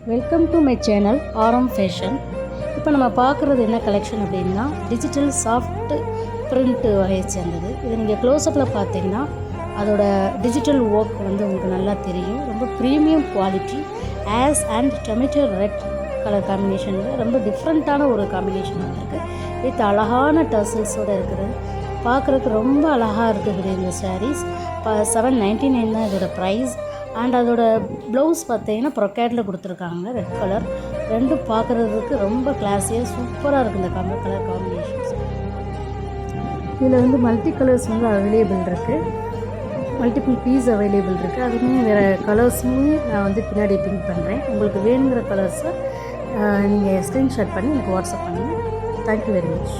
Welcome to my channel ஆரம் fashion. இப்போ நம்ம பார்க்குறது என்ன கலெக்ஷன் அப்படின்னா டிஜிட்டல் சாஃப்ட் பிரிண்ட் வகையை சேர்ந்தது. இதை நீங்கள் க்ளோஸ்அப்பில் பார்த்தீங்கன்னா அதோட டிஜிட்டல் ஒர்க் உங்களுக்கு நல்லா தெரியும். ரொம்ப premium quality as and tomato red colour காம்பினேஷனில் ரொம்ப டிஃப்ரெண்ட்டான ஒரு காம்பினேஷன் வந்திருக்கு. வித் அழகான டர்சல்ஸோடு இருக்குது. பார்க்குறதுக்கு ரொம்ப அழகாக இருக்குது இந்த சாரீஸ். $799 தான் இதோட ப்ரைஸ். அண்ட் அதோட ப்ளவுஸ் பார்த்தீங்கன்னா ப்ரொக்கேட்டில் கொடுத்துருக்காங்க, ரெட் கலர். ரெண்டும் பார்க்குறதுக்கு ரொம்ப கிளாஸியாக சூப்பராக இருக்குது இந்த கலர் காம்பினேஷன்ஸ். இதில் மல்டி கலர்ஸ் அவைலபிள் இருக்குது, மல்டிபிள் பீஸ் அவைலபிள் இருக்குது. அதுவுமே வேறு கலர்ஸுமே நான் பின்னாடி பின் பண்ணுறேன். உங்களுக்கு வேணுங்கிற கலர்ஸை நீங்கள் ஸ்க்ரீன்ஷாட் பண்ணி எனக்கு வாட்ஸ்அப் பண்ணுங்கள். Thank you very much.